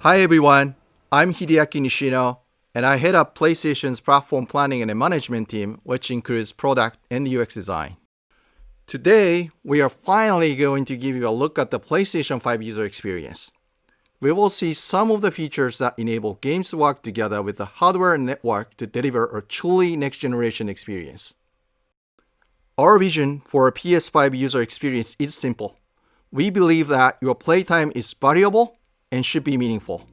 Hi everyone, I'm Hideaki Nishino, and I head up PlayStation's platform planning and management team, which includes product and UX design. Today, we are finally going to give you a look at the PlayStation 5 user experience. We will see some of the features that enable games to work together with the hardware and network to deliver a truly next-generation experience. Our vision for a PS5 user experience is simple. We believe that your playtime is valuable and should be meaningful.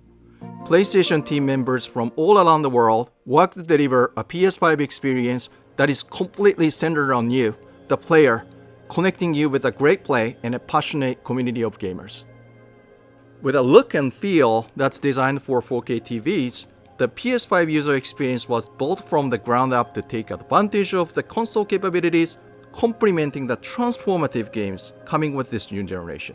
PlayStation team members from all around the world work to deliver a PS5 experience that is completely centered on you, the player, connecting you with a great play and a passionate community of gamers. With a look and feel that's designed for 4K TVs, the PS5 user experience was built from the ground up to take advantage of the console capabilities, complementing the transformative games coming with this new generation.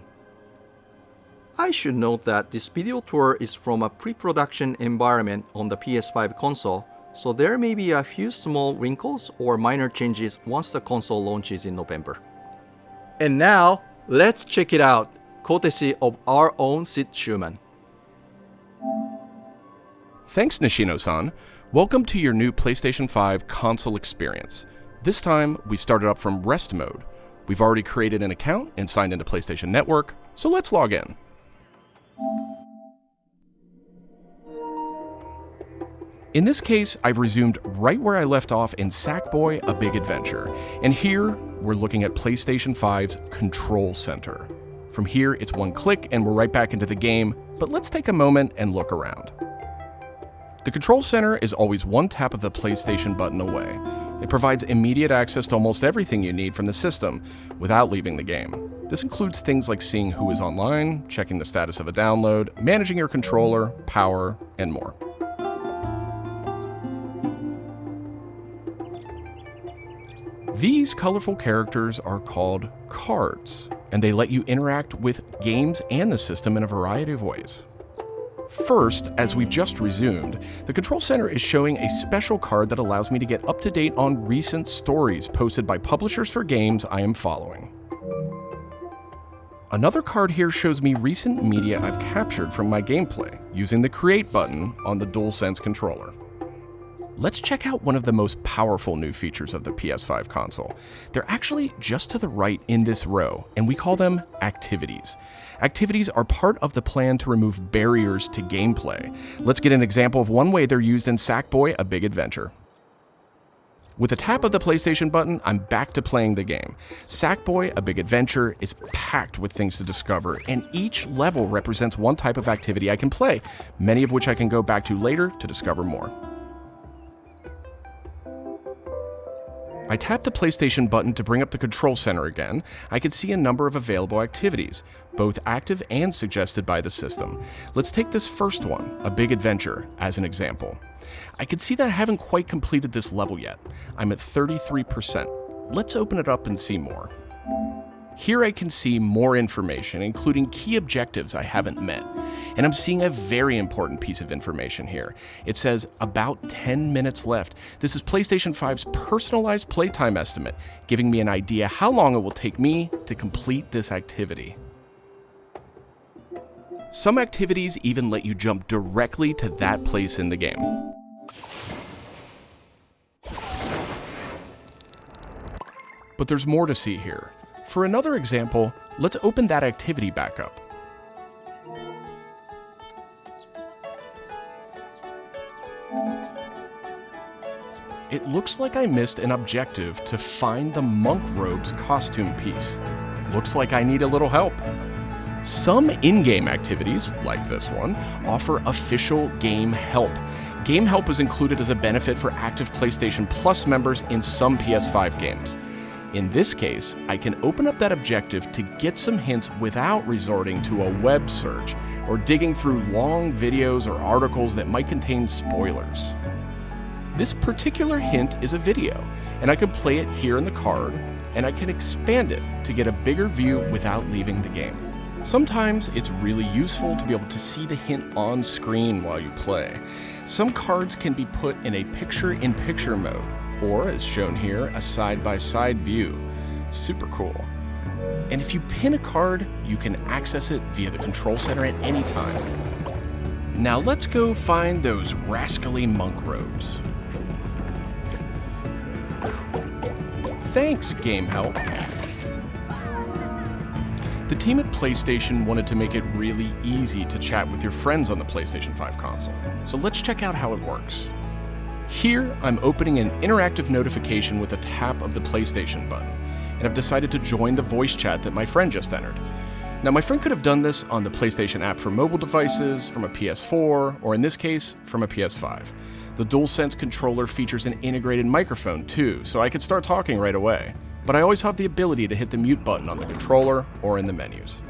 I should note that this video tour is from a pre-production environment on the PS5 console, so there may be a few small wrinkles or minor changes once the console launches in November. And now, let's check it out, courtesy of our own Sid Schumann. Thanks, Nishino-san. Welcome to your new PlayStation 5 console experience. This time, we've started up from rest mode. We've already created an account and signed into PlayStation Network, so let's log in. In this case, I've resumed right where I left off in Sackboy: A Big Adventure, and here we're looking at PlayStation 5's Control Center. From here, it's one click and we're right back into the game, but let's take a moment and look around. The Control Center is always one tap of the PlayStation button away. It provides immediate access to almost everything you need from the system without leaving the game. This includes things like seeing who is online, checking the status of a download, managing your controller, power, and more. These colorful characters are called cards, and they let you interact with games and the system in a variety of ways. First, as we've just resumed, the Control Center is showing a special card that allows me to get up to date on recent stories posted by publishers for games I am following. Another card here shows me recent media I've captured from my gameplay using the Create button on the DualSense controller. Let's check out one of the most powerful new features of the PS5 console. They're actually just to the right in this row, and we call them activities. Activities are part of the plan to remove barriers to gameplay. Let's get an example of one way they're used in Sackboy: A Big Adventure. With a tap of the PlayStation button, I'm back to playing the game. Sackboy: A Big Adventure is packed with things to discover, and each level represents one type of activity I can play, many of which I can go back to later to discover more. I tap the PlayStation button to bring up the Control Center again. I can see a number of available activities, both active and suggested by the system. Let's take this first one, A Big Adventure, as an example. I can see that I haven't quite completed this level yet. I'm at 33%. Let's open it up and see more. Here I can see more information, including key objectives I haven't met. And I'm seeing a very important piece of information here. It says about 10 minutes left. This is PlayStation 5's personalized playtime estimate, giving me an idea how long it will take me to complete this activity. Some activities even let you jump directly to that place in the game. But there's more to see here. For another example, let's open that activity back up. It looks like I missed an objective to find the monk robe's costume piece. Looks like I need a little help. Some in-game activities, like this one, offer official game help. Game help is included as a benefit for active PlayStation Plus members in some PS5 games. In this case, I can open up that objective to get some hints without resorting to a web search or digging through long videos or articles that might contain spoilers. This particular hint is a video, and I can play it here in the card, and I can expand it to get a bigger view without leaving the game. Sometimes it's really useful to be able to see the hint on screen while you play. Some cards can be put in a picture-in-picture mode, or as shown here, a side-by-side view. Super cool. And if you pin a card, you can access it via the Control Center at any time. Now let's go find those rascally monk robes. Thanks, Game Help. The team at PlayStation wanted to make it really easy to chat with your friends on the PlayStation 5 console, so let's check out how it works. Here, I'm opening an interactive notification with a tap of the PlayStation button, and I've decided to join the voice chat that my friend just entered. Now, my friend could have done this on the PlayStation app for mobile devices, from a PS4, or in this case, from a PS5. The DualSense controller features an integrated microphone too, so I could start talking right away. But I always have the ability to hit the mute button on the controller or in the menus.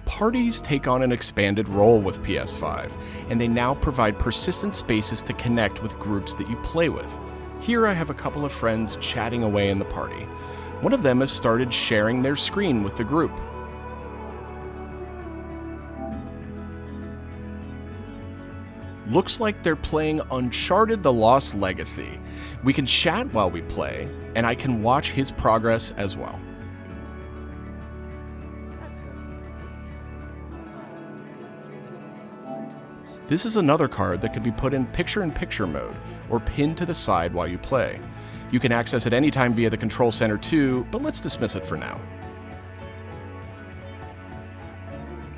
Parties take on an expanded role with PS5, and they now provide persistent spaces to connect with groups that you play with. Here I have a couple of friends chatting away in the party. One of them has started sharing their screen with the group. Looks like they're playing Uncharted: The Lost Legacy. We can chat while we play, and I can watch his progress as well. This is another card that could be put in picture-in-picture mode, or pinned to the side while you play. You can access it anytime via the Control Center too, but let's dismiss it for now.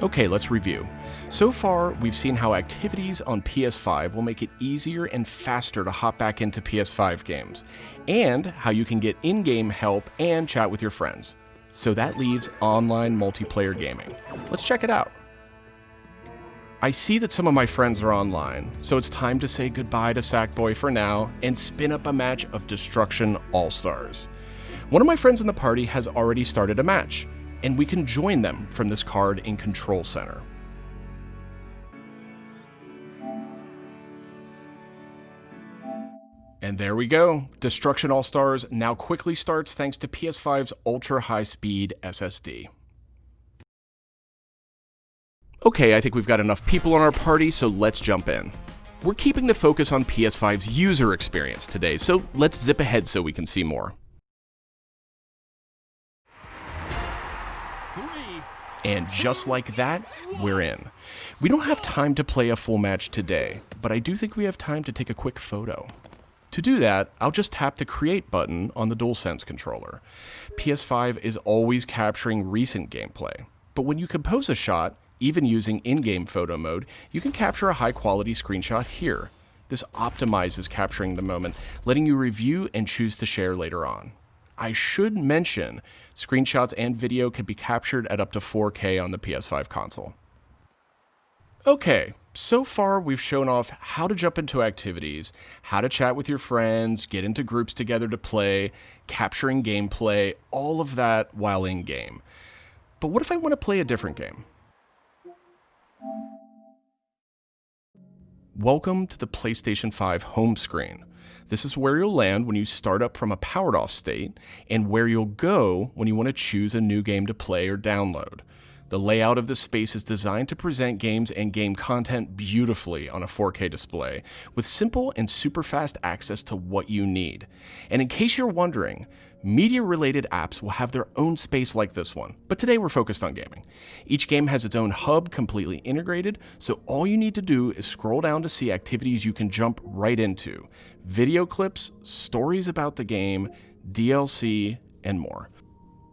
Okay, let's review. So far, we've seen how activities on PS5 will make it easier and faster to hop back into PS5 games, and how you can get in-game help and chat with your friends. So that leaves online multiplayer gaming. Let's check it out. I see that some of my friends are online, so it's time to say goodbye to Sackboy for now and spin up a match of Destruction All-Stars. One of my friends in the party has already started a match, and we can join them from this card in Control Center. And there we go. Destruction All-Stars now quickly starts thanks to PS5's ultra-high-speed SSD. Okay, I think we've got enough people on our party, so let's jump in. We're keeping the focus on PS5's user experience today, so let's zip ahead so we can see more. And just like that, we're in. We don't have time to play a full match today, but I do think we have time to take a quick photo. To do that, I'll just tap the Create button on the DualSense controller. PS5 is always capturing recent gameplay, but when you compose a shot, even using in-game photo mode, you can capture a high-quality screenshot here. This optimizes capturing the moment, letting you review and choose to share later on. I should mention, screenshots and video can be captured at up to 4K on the PS5 console. Okay, so far we've shown off how to jump into activities, how to chat with your friends, get into groups together to play, capturing gameplay, all of that while in-game. But what if I want to play a different game? Welcome to the PlayStation 5 home screen. This is where you'll land when you start up from a powered off state, and where you'll go when you want to choose a new game to play or download. The layout of this space is designed to present games and game content beautifully on a 4K display, with simple and super fast access to what you need. And in case you're wondering, media-related apps will have their own space like this one, but today we're focused on gaming. Each game has its own hub completely integrated, so all you need to do is scroll down to see activities you can jump right into. Video clips, stories about the game, DLC, and more.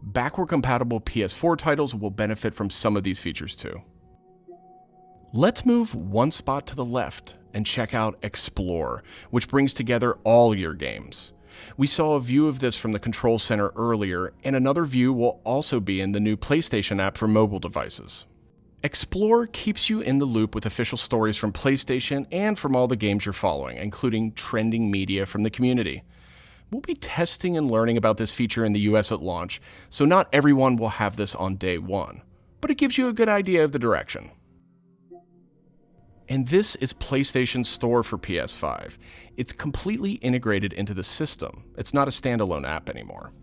Backward-compatible PS4 titles will benefit from some of these features too. Let's move one spot to the left and check out Explore, which brings together all your games. We saw a view of this from the Control Center earlier, and another view will also be in the new PlayStation app for mobile devices. Explore keeps you in the loop with official stories from PlayStation and from all the games you're following, including trending media from the community. We'll be testing and learning about this feature in the US at launch, so not everyone will have this on day one, but it gives you a good idea of the direction. And this is PlayStation Store for PS5. It's completely integrated into the system. It's not a standalone app anymore.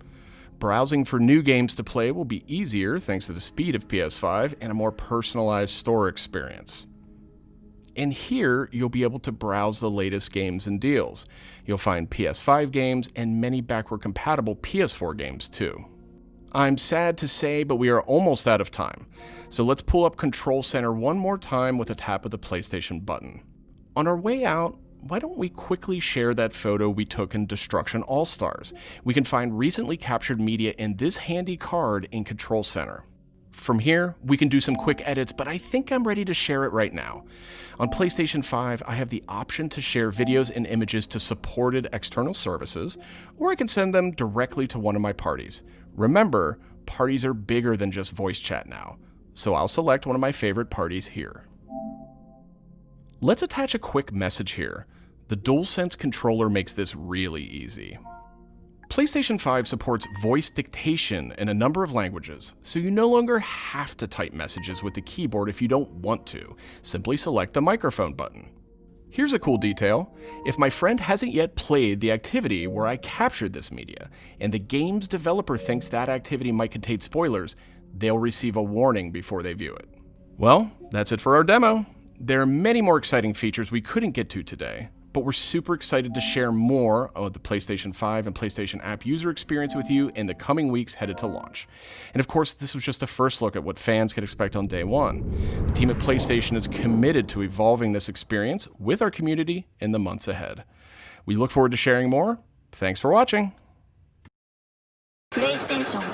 Browsing for new games to play will be easier thanks to the speed of PS5 and a more personalized store experience. And here, you'll be able to browse the latest games and deals. You'll find PS5 games and many backward-compatible PS4 games too. I'm sad to say, but we are almost out of time. So let's pull up Control Center one more time with a tap of the PlayStation button. On our way out, why don't we quickly share that photo we took in Destruction All-Stars? We can find recently captured media in this handy card in Control Center. From here, we can do some quick edits, but I think I'm ready to share it right now. On PlayStation 5, I have the option to share videos and images to supported external services, or I can send them directly to one of my parties. Remember, parties are bigger than just voice chat now, so I'll select one of my favorite parties here. Let's attach a quick message here. The DualSense controller makes this really easy. PlayStation 5 supports voice dictation in a number of languages, so you no longer have to type messages with the keyboard if you don't want to. Simply select the microphone button. Here's a cool detail. If my friend hasn't yet played the activity where I captured this media, and the game's developer thinks that activity might contain spoilers, they'll receive a warning before they view it. Well, that's it for our demo. There are many more exciting features we couldn't get to today, but we're super excited to share more of the PlayStation 5 and PlayStation app user experience with you in the coming weeks headed to launch. And of course, this was just a first look at what fans can expect on day one. The team at PlayStation is committed to evolving this experience with our community in the months ahead. We look forward to sharing more. Thanks for watching. PlayStation